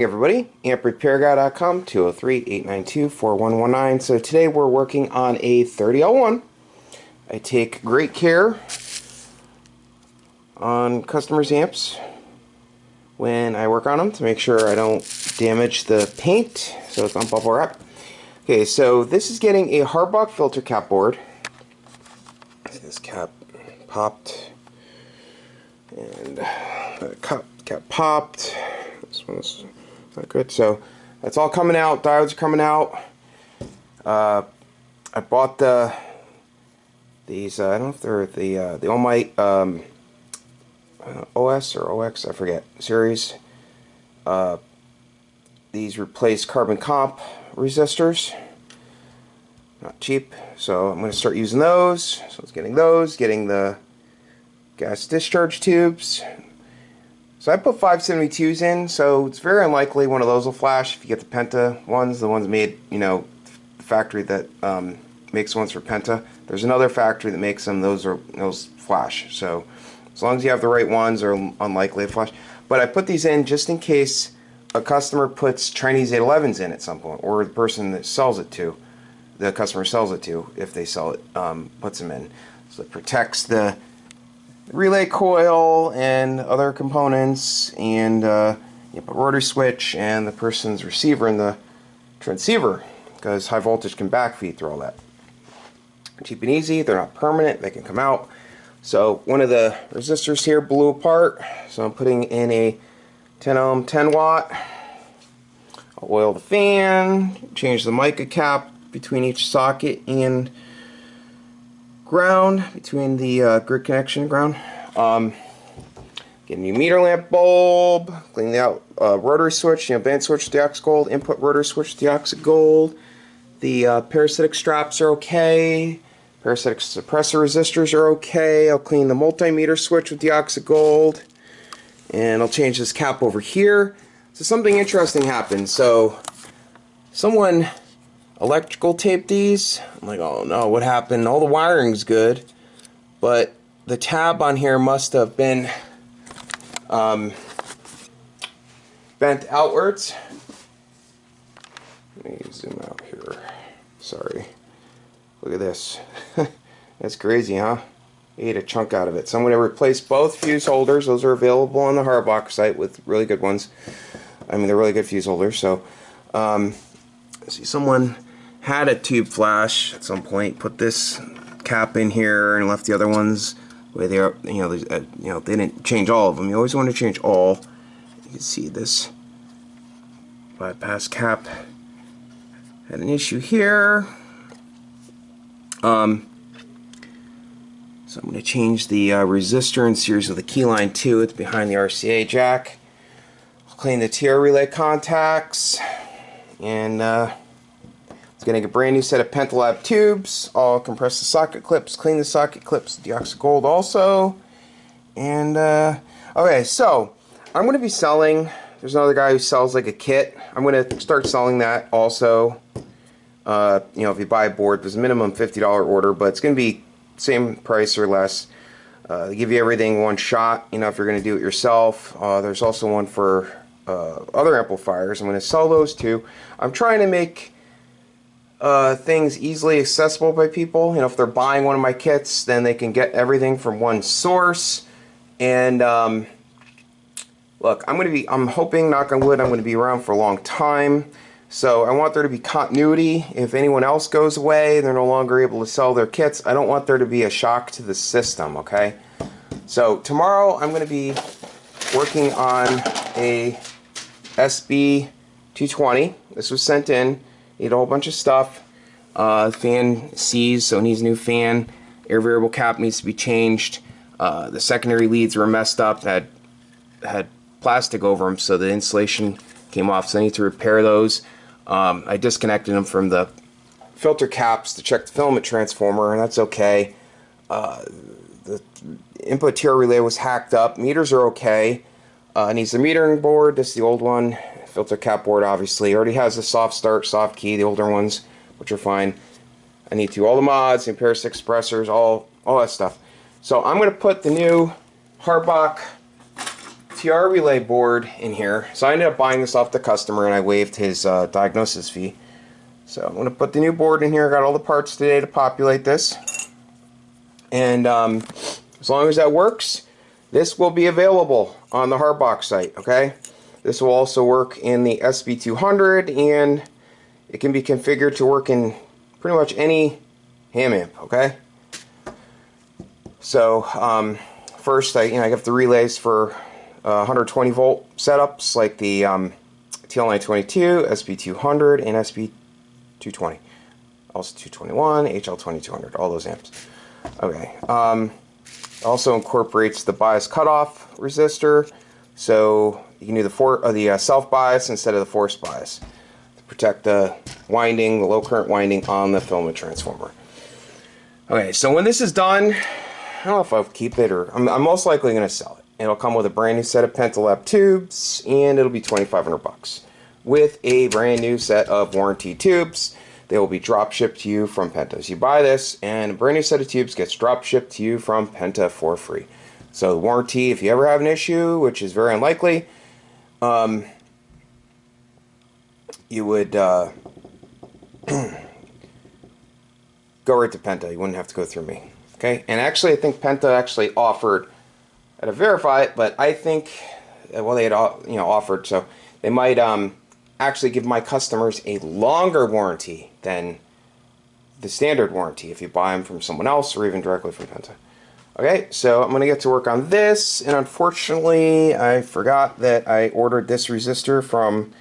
Hey everybody, amprepairguy.com, 203-892-4119. So today we're working on a 30L1. I take great care on customers' amps when I work on them to make sure I don't damage the paint, so it's on bubble wrap. Okay, so this is getting a Harbach filter cap board. This cap popped, and the cap popped. This one's not good. So that's all coming out. Diodes are coming out. I bought these. I don't know if they're the All-Might OS or OX. I forget series. These replace carbon comp resistors. Not cheap. So I'm going to start using those. So it's getting those. Getting the gas discharge tubes. So I put 572s in, so it's very unlikely one of those will flash if you get the Penta ones, the ones made, the factory that makes ones for Penta. There's another factory that makes them, those flash. So as long as you have the right ones, they're unlikely to flash. But I put these in just in case a customer puts Chinese 811s in at some point, or the person that sells it to, the customer sells it to, if they sell it, puts them in. So it protects the relay coil and other components, and you put rotary switch and the person's receiver in the transceiver, because high voltage can backfeed through all that. Cheap and easy. They're not permanent. They can come out. So one of the resistors here blew apart, so I'm putting in a 10 ohm 10 watt. I'll oil the fan, change the mica cap between each socket and ground, between the grid connection and ground. Get a new meter lamp bulb, clean out rotary switch, band switch to the aux gold, input rotary switch to the aux gold. The parasitic straps are okay. Parasitic suppressor resistors are okay. I'll clean the multimeter switch with the aux gold, and I'll change this cap over here. So something interesting happened. So someone electrical taped these. I'm like, oh no, what happened? All the wiring's good, but the tab on here must have been bent outwards. Let me zoom out here. Sorry. Look at this. That's crazy, huh? Ate a chunk out of it. So I'm going to replace both fuse holders. Those are available on the Harbach site with really good ones. I mean, they're really good fuse holders. So, see, someone had a tube flash at some point, put this cap in here and left the other ones where they are. They didn't change all of them. You always want to change all. You can see this bypass cap had an issue here. So I'm going to change the resistor in series with the keyline 2. It's behind the RCA jack. I'll clean the TR relay contacts, and it's getting a brand new set of Penta Lab tubes. I'll compress the socket clips, clean the socket clips with the aux gold also. And okay, so I'm going to be selling. There's another guy who sells like a kit. I'm going to start selling that also. If you buy a board, there's a minimum $50 order, but it's going to be same price or less. They give you everything one shot. If you're going to do it yourself. There's also one for other amplifiers. I'm going to sell those too. I'm trying to make things easily accessible by people. If they're buying one of my kits, then they can get everything from one source. And look, I'm hoping, knock on wood, I'm going to be around for a long time. So I want there to be continuity. If anyone else goes away, they're no longer able to sell their kits. I don't want there to be a shock to the system, okay? So tomorrow I'm going to be working on a SB220. This was sent in. Need a whole bunch of stuff. Fan seized, so it needs a new fan. Air variable cap needs to be changed. The secondary leads were messed up. Had plastic over them, so the insulation came off, so I need to repair those. I disconnected them from the filter caps to check the filament transformer, and that's okay. The input TR relay was hacked up. Meters are okay. It needs the metering board. This is the old one. Filter cap board, obviously. It already has the soft start, soft key, the older ones, which are fine. I need all the mods, the parasitic suppressors, all that stuff. So I'm going to put the new Harbach TR relay board in here. So I ended up buying this off the customer and I waived his diagnosis fee. So I'm going to put the new board in here. I got all the parts today to populate this. And as long as that works, this will be available on the Harbach site, okay? This will also work in the SB200, and it can be configured to work in pretty much any ham amp, okay? So first I have the relays for 120 volt setups like the TL922, SB200, and SB220. Also 221, HL2200, all those amps. Okay. Also incorporates the bias cutoff resistor, so you can do the self bias instead of the forced bias to protect the winding, the low current winding on the filament transformer. Okay, so when this is done, I don't know if I'll keep it or I'm most likely going to sell it. It'll come with a brand new set of Penta tubes, and it'll be $2,500 with a brand new set of warranty tubes. They will be drop shipped to you from Penta. So you buy this, and a brand new set of tubes gets drop shipped to you from Penta for free. So the warranty, if you ever have an issue, which is very unlikely, you would go right to Penta. You wouldn't have to go through me. Okay? And actually, I think Penta actually offered, I had to verify it, but I think, well, they had offered, so they might actually give my customers a longer warranty than the standard warranty if you buy them from someone else or even directly from Penta. Okay, so I'm going to get to work on this, and unfortunately I forgot that I ordered this resistor from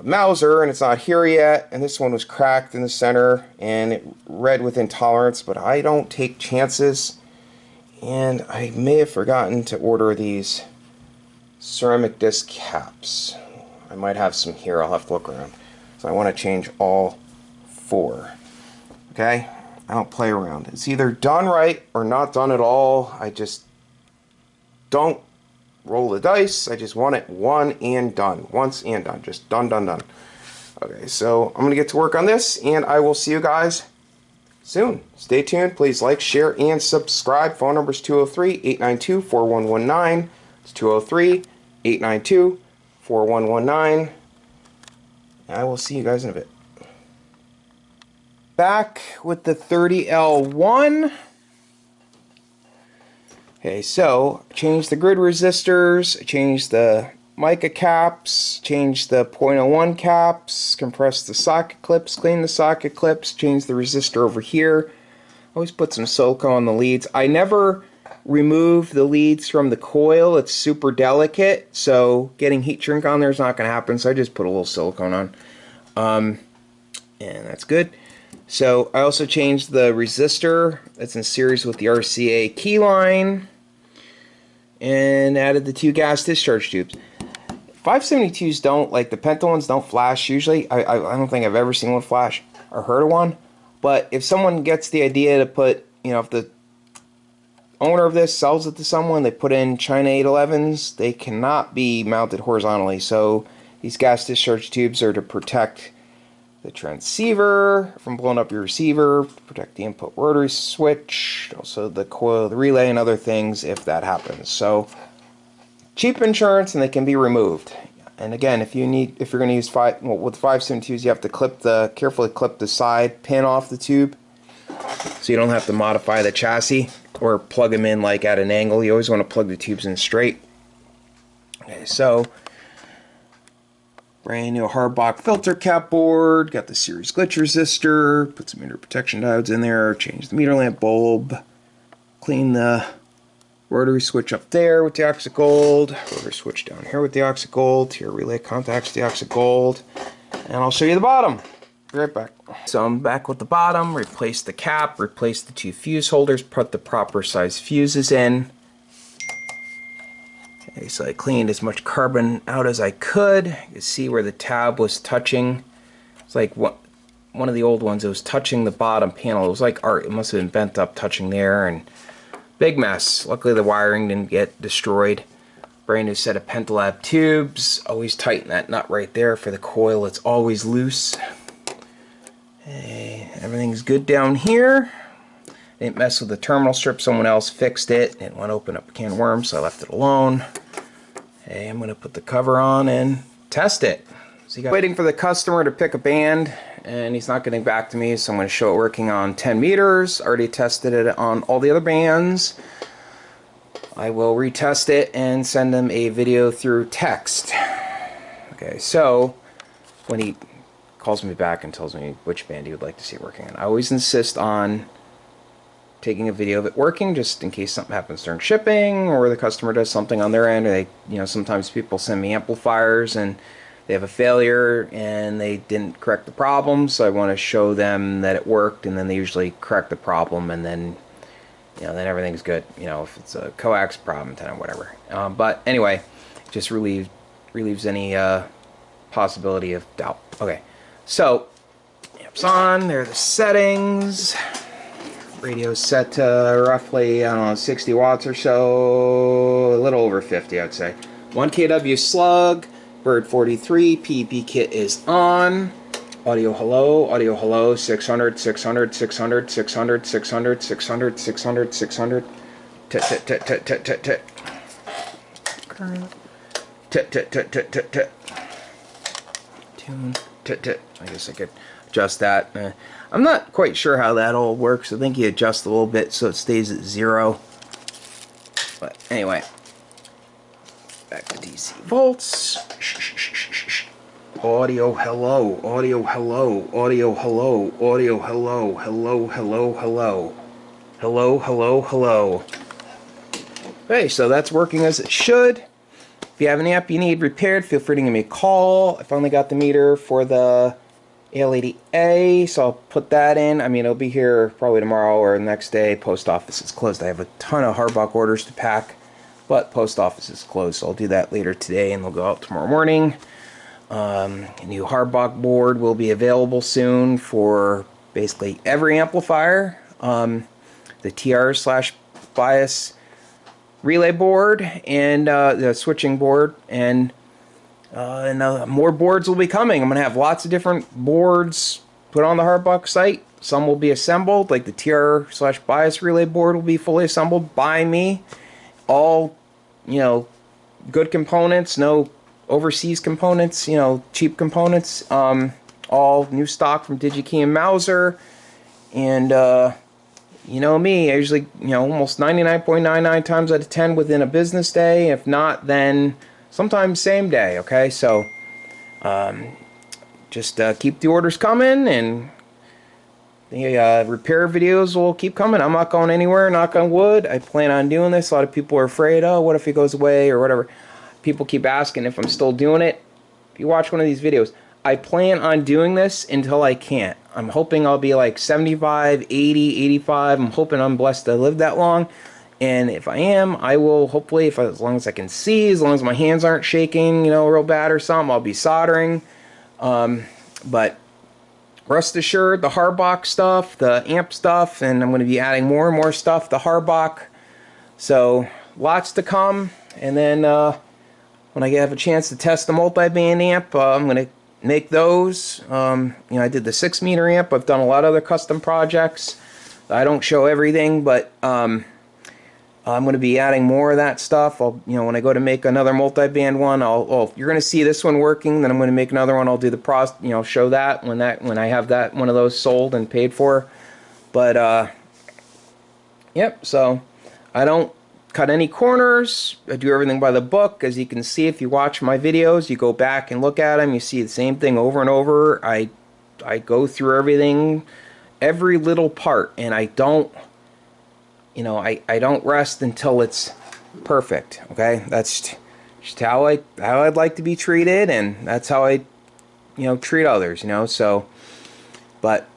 Mauser, and it's not here yet, and this one was cracked in the center and it read within tolerance, but I don't take chances, and I may have forgotten to order these ceramic disc caps. I might have some here, I'll have to look around. So I want to change all 4. Okay? I don't play around. It's either done right or not done at all. I just don't roll the dice. I just want it one and done. Once and done. Just done, done, done. Okay, so I'm going to get to work on this, and I will see you guys soon. Stay tuned. Please like, share, and subscribe. Phone number is 203-892-4119. It's 203-892-4119. I will see you guys in a bit. Back with the 30L1. Okay, so changed the grid resistors, changed the mica caps, changed the 0.01 caps, compressed the socket clips, cleaned the socket clips, changed the resistor over here. Always put some silicone on the leads. I never remove the leads from the coil. It's super delicate, so getting heat shrink on there is not going to happen, so I just put a little silicone on. And that's good. So I also changed the resistor that's in series with the RCA key line and added the 2 gas discharge tubes. 572s don't, like the Penta ones, don't flash usually. I don't think I've ever seen one flash or heard of one. But if someone gets the idea to put, if the owner of this sells it to someone, they put in China 811s, they cannot be mounted horizontally. So these gas discharge tubes are to protect the transceiver from blowing up your receiver, protect the input rotary switch, also the coil, the relay, and other things if that happens. So cheap insurance, and they can be removed. And again, if you're going to use with 572s, you have to carefully clip the side pin off the tube, so you don't have to modify the chassis or plug them in like at an angle. You always want to plug the tubes in straight. Okay, so brand new Harbach filter cap board, got the series glitch resistor, put some meter protection diodes in there, change the meter lamp bulb, clean the rotary switch up there with the oxide gold, rotary switch down here with the oxide gold, here relay contacts the oxide gold, and I'll show you the bottom. Be right back. So I'm back with the bottom, replace the cap, replace the 2 fuse holders, put the proper size fuses in. Okay, so I cleaned as much carbon out as I could. You can see where the tab was touching. It's like one of the old ones, it was touching the bottom panel. It was like art. It must have been bent up touching there, and big mess. Luckily the wiring didn't get destroyed. Brand new set of Penta tubes. Always tighten that nut right there for the coil. It's always loose. Hey, everything's good down here. Didn't mess with the terminal strip. Someone else fixed it. Didn't want to open up a can of worms, so I left it alone. Hey, I'm gonna put the cover on and test it. So waiting for the customer to pick a band, and he's not getting back to me, so I'm gonna show it working on 10 meters. Already tested it on all the other bands. I will retest it and send him a video through text. Okay, so when he calls me back and tells me which band he would like to see it working on, I always insist on taking a video of it working, just in case something happens during shipping, or the customer does something on their end, or they, sometimes people send me amplifiers and they have a failure and they didn't correct the problem, so I want to show them that it worked, and then they usually correct the problem, and then then everything's good. If it's a coax problem, then whatever. But anyway, just relieves any possibility of doubt. Okay, so amps on. There are the settings. Radio set to roughly, I don't know, 60 watts or so, a little over 50, I'd say. 1 kW slug, Bird 43, PEP kit is on. Audio hello, 600, 600, 600, 600, 600, 600, 600, 600. Tit, tit, tit, tit, tit, tit, tit. Tit, tit, tit, tit, tit, tit. Tune, tit, tit. I guess I could adjust that. I'm not quite sure how that all works. I think you adjust a little bit so it stays at 0. But anyway, back to DC volts. Audio hello, audio hello, audio hello, audio hello, hello, hello, hello, hello, hello, hello. Okay, so that's working as it should. If you have an amp you need repaired, feel free to give me a call. I finally got the meter for the AL80A, so I'll put that in. I mean, it'll be here probably tomorrow or the next day. Post office is closed. I have a ton of Harbach orders to pack, but post office is closed, so I'll do that later today, and they'll go out tomorrow morning. A new Harbach board will be available soon for basically every amplifier. The TR/bias relay board and the switching board, and more boards will be coming. I'm going to have lots of different boards put on the Harbach site. Some will be assembled, like the TR/bias relay board will be fully assembled by me. All, good components, no overseas components, cheap components. All new stock from DigiKey and Mauser. And, me, I usually, almost 99.99 times out of 10 within a business day. If not, then sometimes same day, okay? So, just keep the orders coming, and the repair videos will keep coming. I'm not going anywhere, knock on wood. I plan on doing this. A lot of people are afraid, oh, what if he goes away or whatever. People keep asking if I'm still doing it. If you watch one of these videos, I plan on doing this until I can't. I'm hoping I'll be like 75, 80, 85. I'm hoping I'm blessed to live that long. And if I am, I will hopefully, as long as I can see, as long as my hands aren't shaking, real bad or something, I'll be soldering. But rest assured, the Harbach stuff, the amp stuff, and I'm going to be adding more and more stuff to Harbach. So lots to come. And then when I have a chance to test the multi-band amp, I'm going to make those. I did the 6-meter amp. I've done a lot of other custom projects. I don't show everything, but I'm going to be adding more of that stuff. When I go to make another multi-band one, you're going to see this one working. Then I'm going to make another one. I'll do the show that when I have that one of those sold and paid for. But yep. So I don't cut any corners. I do everything by the book. As you can see, if you watch my videos, you go back and look at them, you see the same thing over and over. I go through everything, every little part, and I don't I don't rest until it's perfect. Okay, that's just how I'd like to be treated, and that's how I treat others. So, but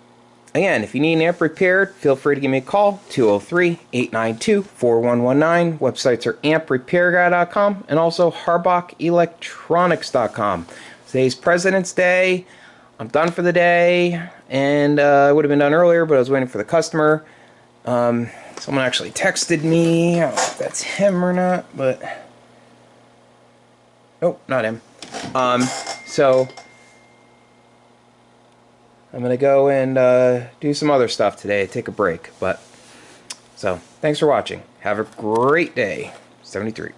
again, if you need an amp repaired, feel free to give me a call, 203-892-4119. Websites are amprepairguy.com and also harbachelectronics.com. Today's President's Day. I'm done for the day, and I would have been done earlier, but I was waiting for the customer. Someone actually texted me. I don't know if that's him or not, but nope, not him. So I'm gonna go and do some other stuff today, take a break. So thanks for watching. Have a great day. 73.